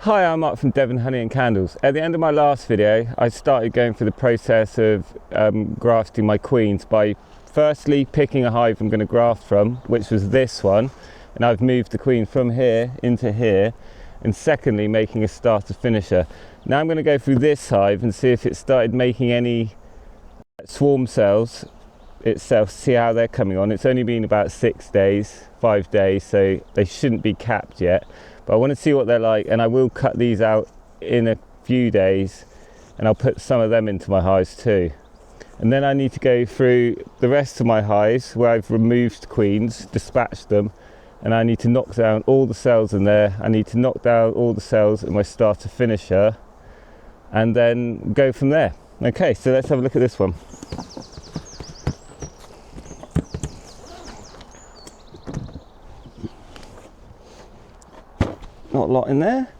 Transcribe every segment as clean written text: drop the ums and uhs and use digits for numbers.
Hi, I'm Mark from Devon Honey and Candles. At the end of my last video, I started going through the process of grafting my queens by firstly picking a hive I'm going to graft from, which was this one, and I've moved the queen from here into here, and secondly making a starter finisher. Now I'm going to go through this hive and see if it started making any swarm cells itself, see how they're coming on. It's only been about 5 days, so they shouldn't be capped yet. But I want to see what they're like, and I will cut these out in a few days and I'll put some of them into my hives too. And then I need to go through the rest of my hives where I've removed queens, dispatched them, and I need to knock down all the cells in there. I need to knock down all the cells in my starter finisher and then go from there. Okay, so let's have a look at this one. Not a lot in there.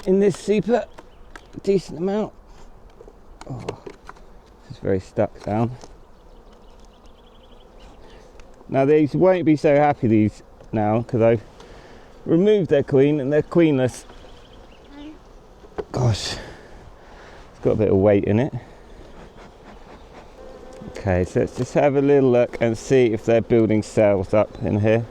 In this super, decent amount. Oh, this is very stuck down. Now these won't be so happy, these now, because I've removed their queen and they're queenless. Gosh, it's got a bit of weight in it. Okay, so let's just have a little look and see if they're building cells up in here.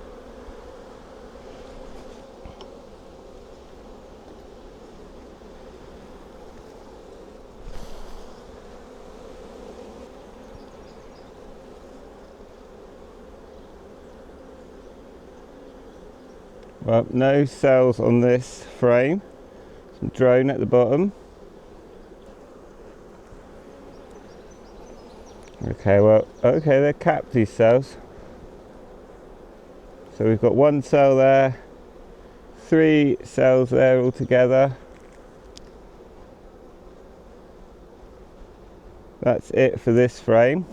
Well, no cells on this frame. Some drone at the bottom. Okay, well, okay, they're capped, these cells. So we've got 1 cell there, 3 cells there all together. That's it for this frame.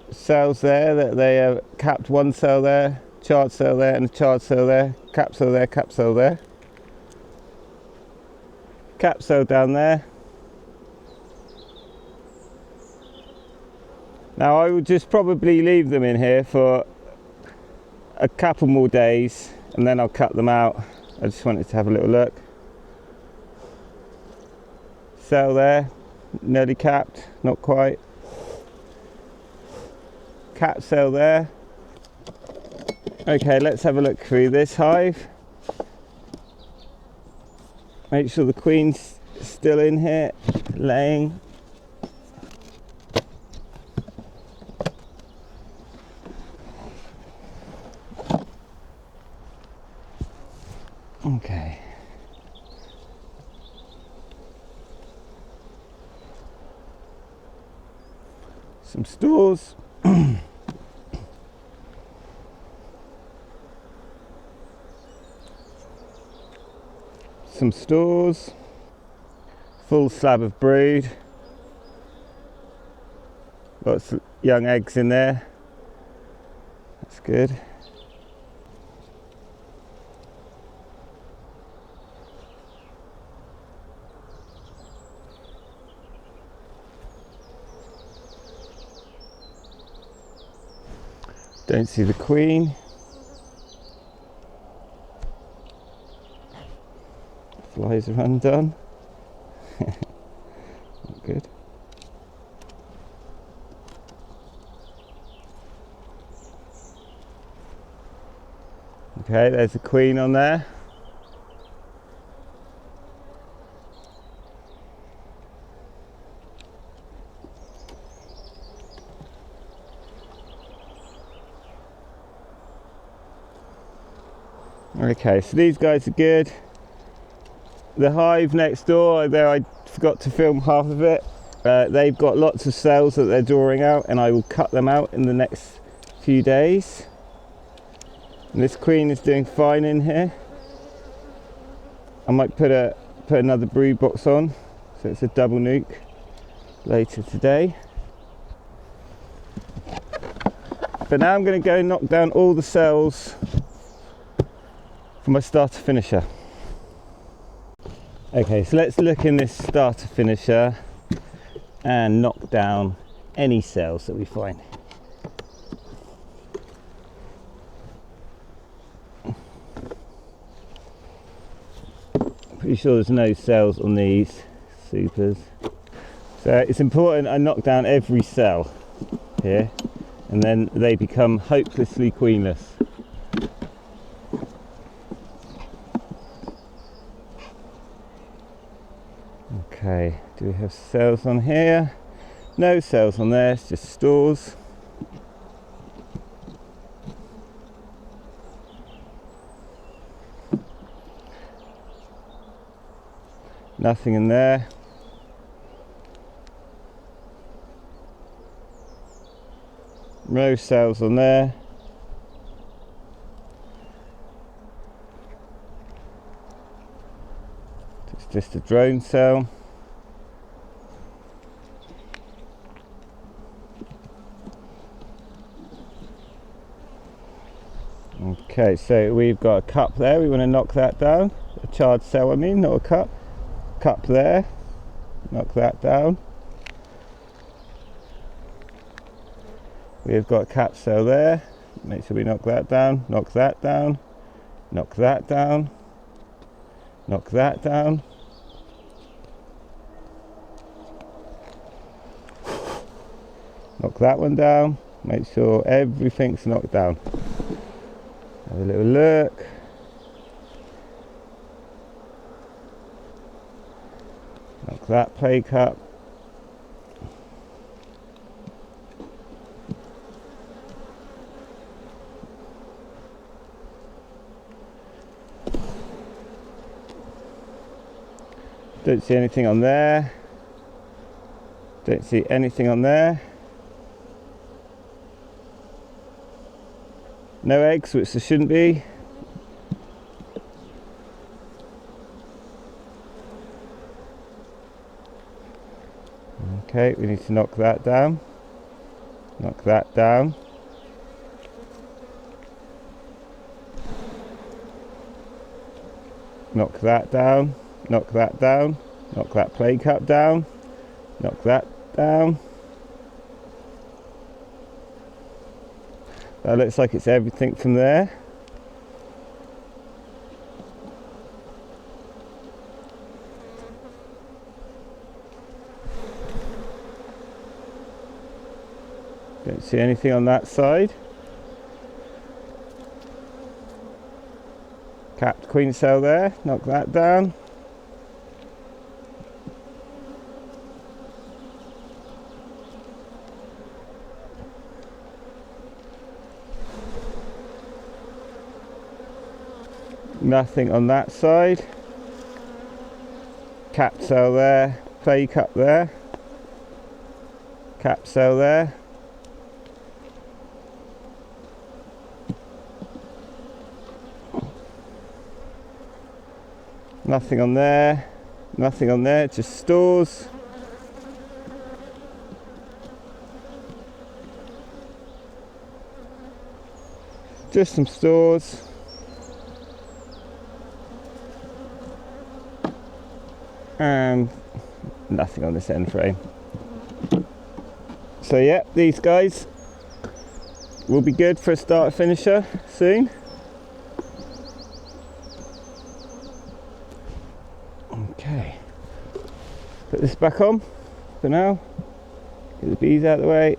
Cells there that they have capped, 1 cell there, charred cell there, and a charred cell there, cap cell there, cap cell there. Cap cell down there. Now I would just probably leave them in here for a couple more days and then I'll cut them out. I just wanted to have a little look. Cell there, nearly capped, not quite. Cap cell there. Okay, let's have a look through this hive. Make sure the queen's still in here, laying. Okay. Some stores. Some stores, full slab of brood, lots of young eggs in there, that's good. Don't see the queen. Flies are undone. Not good. Okay, there's a queen on there. Okay, so these guys are good. The hive next door, there I forgot to film half of it. They've got lots of cells that they're drawing out and I will cut them out in the next few days. And this queen is doing fine in here. I might put another brood box on, so it's a double nuke later today. But now I'm going to go and knock down all the cells for my starter finisher. Okay, so let's look in this starter finisher and knock down any cells that we find. Pretty sure there's no cells on these supers. So it's important I knock down every cell here, and then they become hopelessly queenless. Okay, do we have cells on here? No cells on there, it's just stores. Nothing in there. No cells on there. It's just a drone cell. Okay, so we've got a cup there, we want to knock that down. A charred cell, I mean, not a cup. Cup there, knock that down. We've got a cap cell there, make sure we knock that down, knock that down, knock that down, knock that down. Knock that one down, make sure everything's knocked down. Have a little look. Knock that play cup. Don't see anything on there. Don't see anything on there. No eggs, which there shouldn't be. Okay, we need to knock that down. Knock that down. Knock that down. Knock that down. Knock that play cup down. Knock that down. That looks like it's everything from there. Don't see anything on that side. Capped queen cell there, knock that down. Nothing on that side. Cap cell there, play cup there. Cap cell there. Nothing on there. Nothing on there, just stores. Just some stores. And nothing on this end frame. So yeah, these guys will be good for a starter finisher soon. Okay, put this back on for now, get the bees out of the way.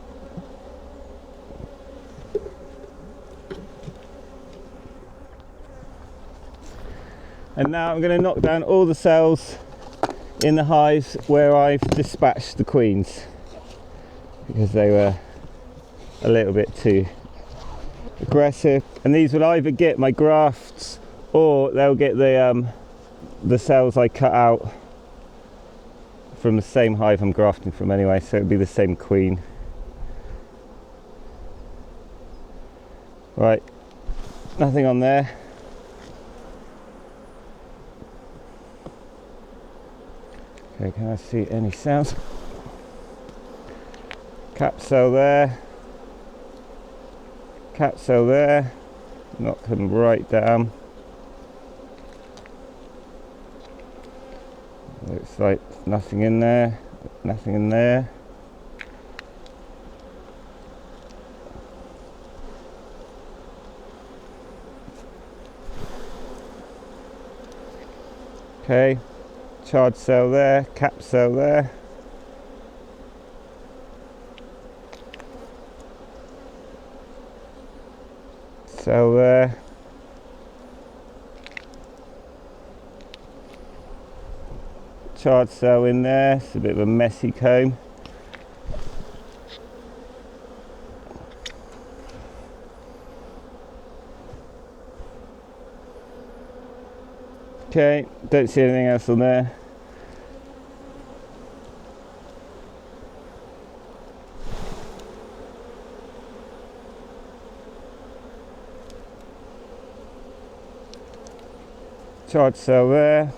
And now I'm going to knock down all the cells in the hives where I've dispatched the queens, because they were a little bit too aggressive. And these will either get my grafts or they'll get the cells I cut out from the same hive I'm grafting from anyway, so it'll be the same queen. Right, nothing on there. Okay, can I see any cells? Cap cell there. Cap cell there. Knock them right down. Looks like nothing in there, nothing in there. Okay, charred cell there, cap cell there. Cell there. Charred cell in there, it's a bit of a messy comb. Okay, don't see anything else on there. Charred cell there.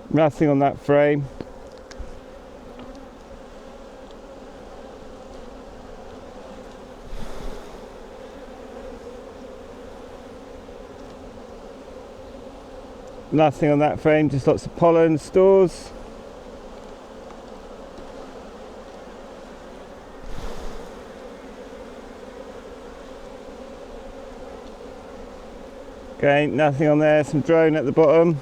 Nothing on that frame. Nothing on that frame, just lots of pollen stores. Okay, nothing on there, some drone at the bottom.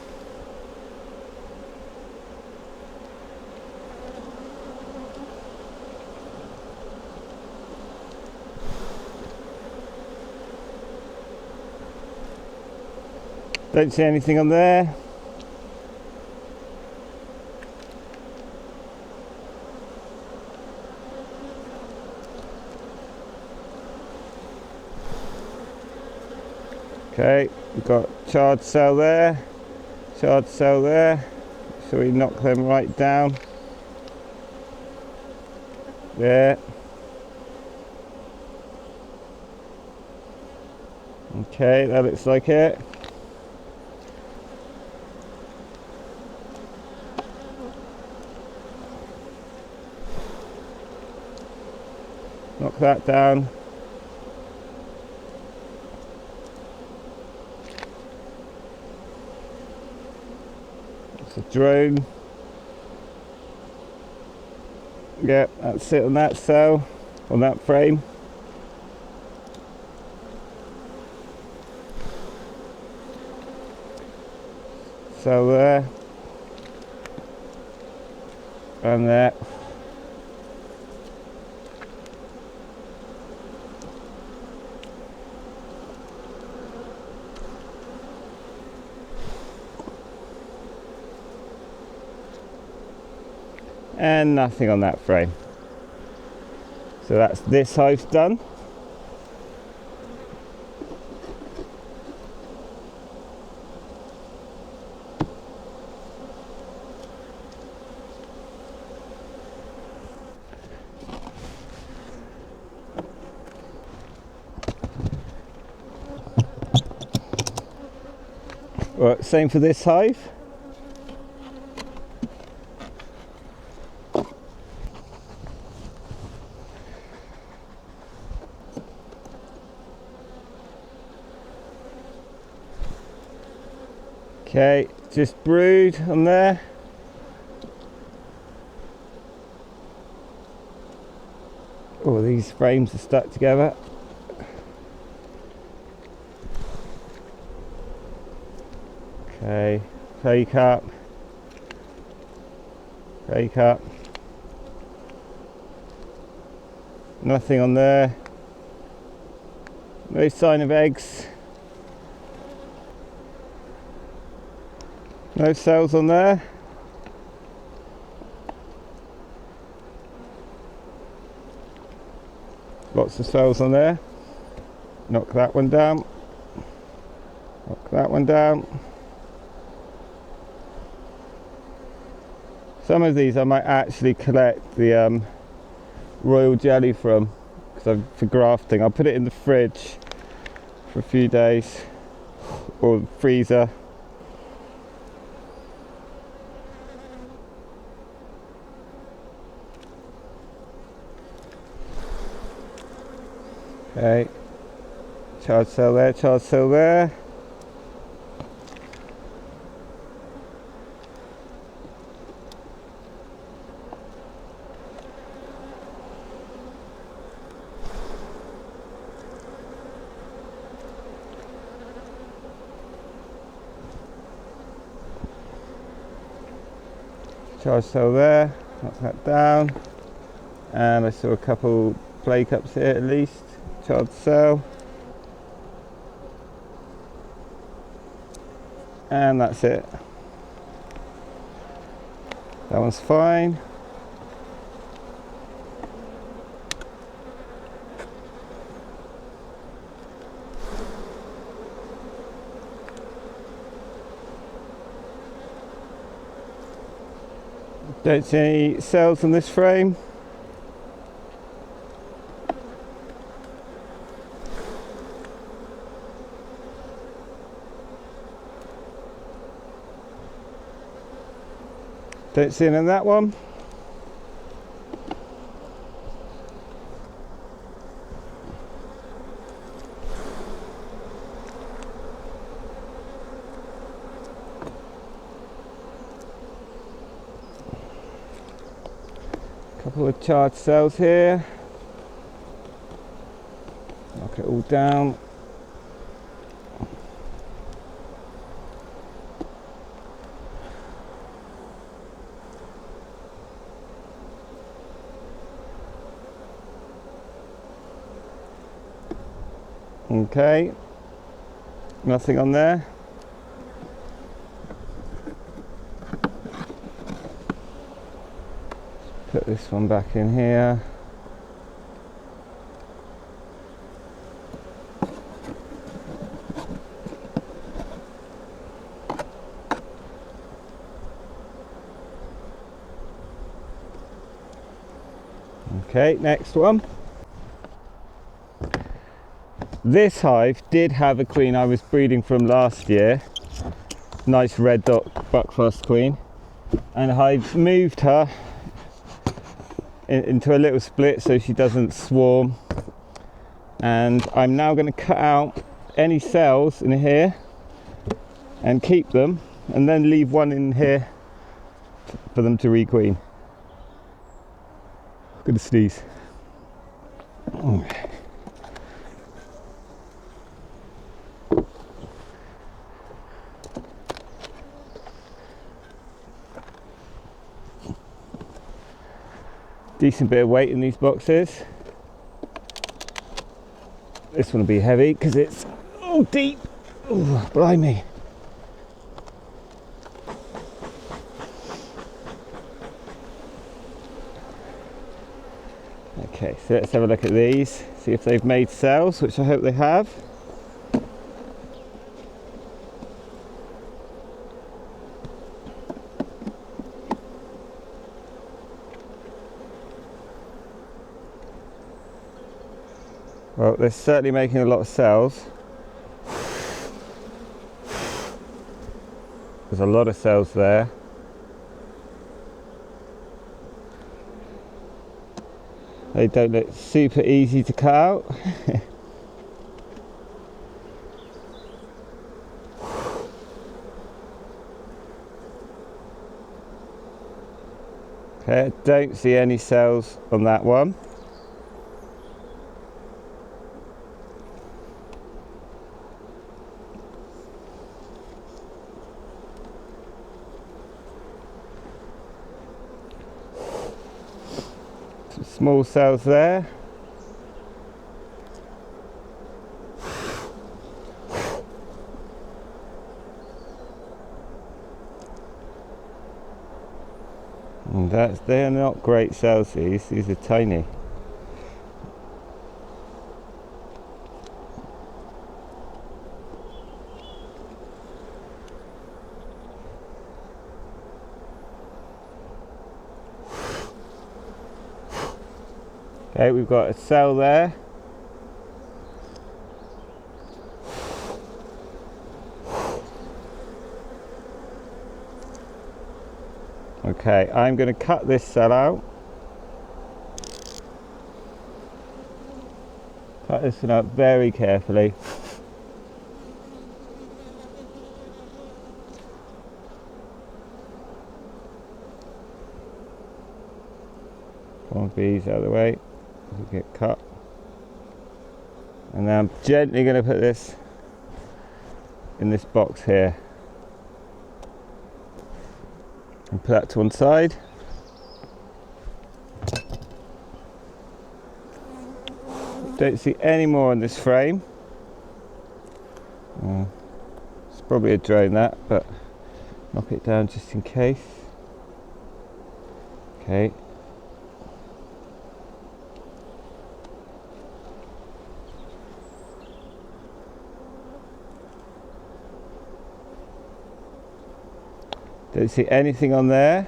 Don't see anything on there. Okay, we've got charred cell there, charred cell there. So we knock them right down. There. Okay, that looks like it. Knock that down. It's a drone. Yep, that's it on that cell, on that frame. So there. And there. And nothing on that frame. So that's this hive done. Right, same for this hive. Okay, just brood on there. Oh, these frames are stuck together. Okay, fake up. Fake up. Nothing on there. No sign of eggs. No cells on there. Lots of cells on there. Knock that one down. Knock that one down. Some of these I might actually collect the royal jelly from, for grafting. I'll put it in the fridge for a few days. or freezer. Okay, charge cell there, charge cell there. Charge cell there, knock that down. And I saw a couple play cups here at least. Charge cell. And that's it. That one's fine. Don't see any cells on this frame. Don't see any in that one. Couple of charged cells here. Knock it all down. Okay, nothing on there. Put this one back in here. Okay, next one. This hive did have a queen I was breeding from last year. Nice red dot buckfast queen. And I've moved her into a little split so she doesn't swarm. And I'm now going to cut out any cells in here and keep them, and then leave one in here for them to requeen. I'm going to sneeze. Decent bit of weight in these boxes. This one will be heavy because it's deep. Oh, blimey. Okay, so let's have a look at these, see if they've made cells, which I hope they have. Well, they're certainly making a lot of cells. There's a lot of cells there. They don't look super easy to cut out. Okay, I don't see any cells on that one. Small cells there. And they're not great cells, these are tiny. Okay, we've got a cell there. Okay, I'm going to cut this cell out. Cut this one out very carefully. One bees out of the way, get cut. And then I'm gently going to put this in this box here. And put that to one side. Don't see any more on this frame. It's probably a drone that, but knock it down just in case. Okay. Don't see anything on there.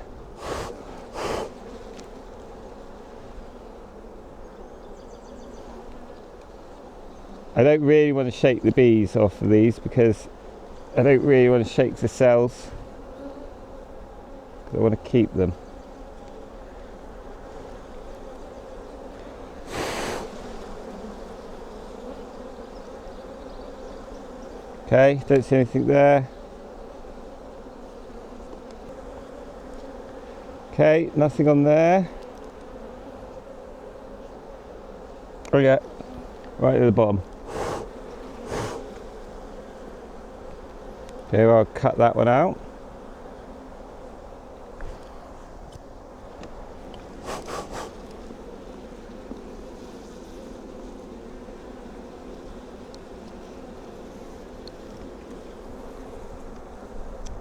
I don't really want to shake the bees off of these because I don't really want to shake the cells. I want to keep them. Okay, don't see anything there. Okay, nothing on there. Oh yeah, right at the bottom. Okay, well, I'll cut that one out.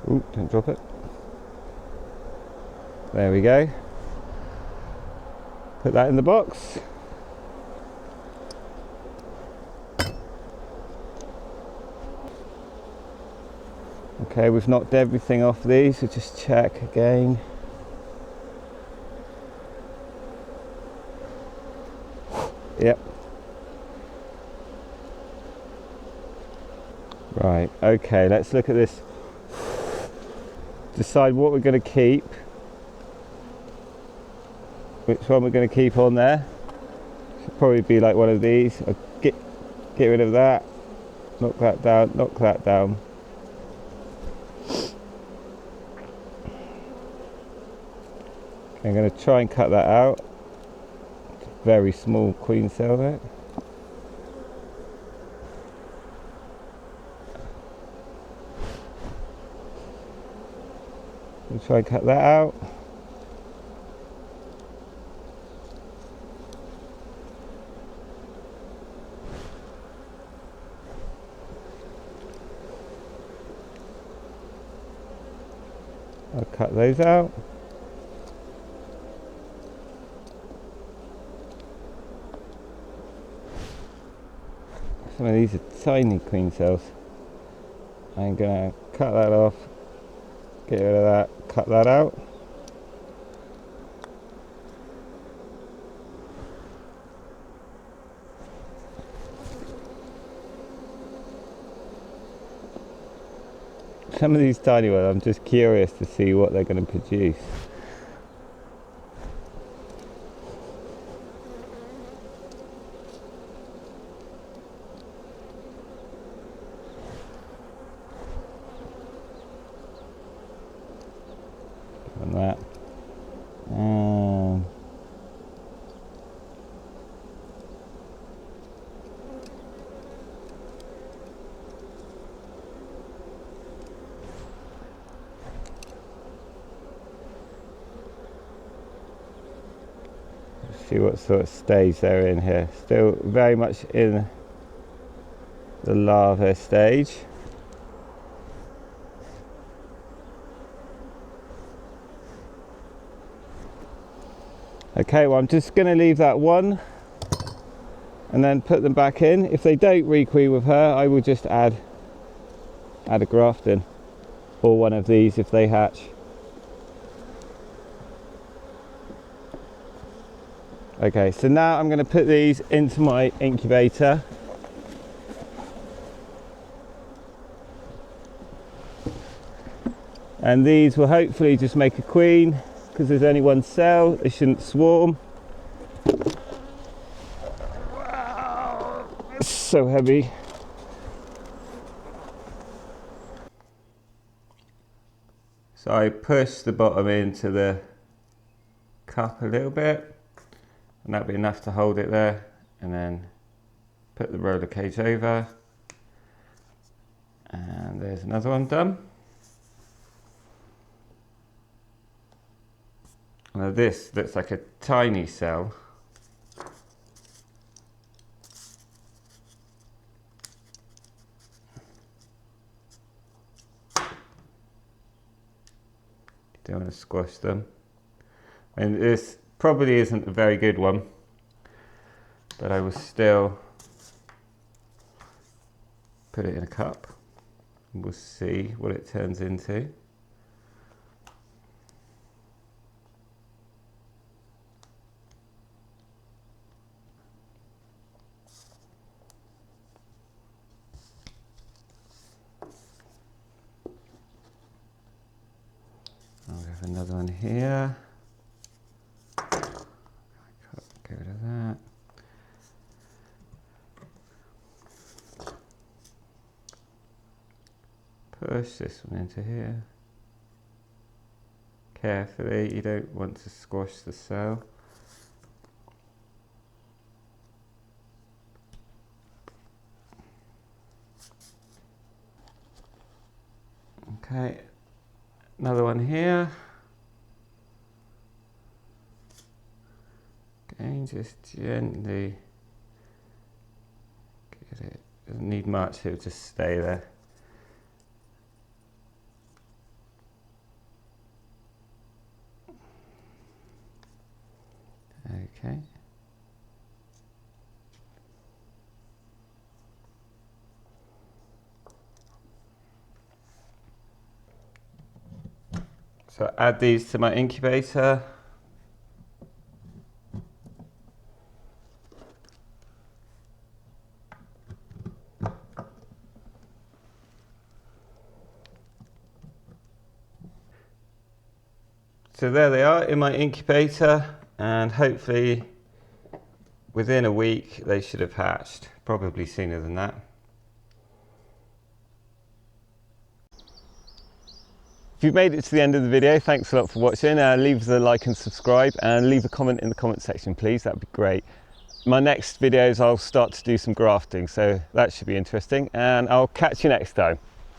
Ooh, don't drop it. There we go. Put that in the box. Okay, we've knocked everything off these, so just check again. Yep. Right, okay, let's look at this. Decide what we're going to keep. Which one we're going to keep on there. Should probably be like one of these. I'll get rid of that. Knock that down, knock that down. I'm going to try and cut that out. It's a very small queen cell there. We'll try and cut that out. I'll cut those out. Some of these are tiny queen cells. I'm going to cut that off, get rid of that, cut that out. Some of these tiny ones, I'm just curious to see what they're going to produce. On that. See what sort of stage they're in here. Still very much in the larva stage. Okay, well I'm just going to leave that one and then put them back in. If they don't requeen with her, I will just add a graft in, or one of these if they hatch. Okay, so now I'm going to put these into my incubator. And these will hopefully just make a queen, because there's only one cell, they shouldn't swarm. Wow, it's so heavy. So I push the bottom into the cup a little bit, and that'll be enough to hold it there, and then put the roller cage over. And there's another one done. Now this looks like a tiny cell. Don't want to squash them. And this probably isn't a very good one, but I will still put it in a cup. We'll see what it turns into. I'll have another one here. Get rid of that. Push this one into here. Carefully, you don't want to squash the cell. Okay, another one here. Again, just gently get it. Doesn't need much, it'll just stay there. Okay. So add these to my incubator. So there they are in my incubator, and hopefully within a week they should have hatched, probably sooner than that. If you've made it to the end of the video, thanks a lot for watching. Leave us a like and subscribe, and leave a comment in the comment section please, that'd be great. My next videos I'll start to do some grafting, so that should be interesting, and I'll catch you next time.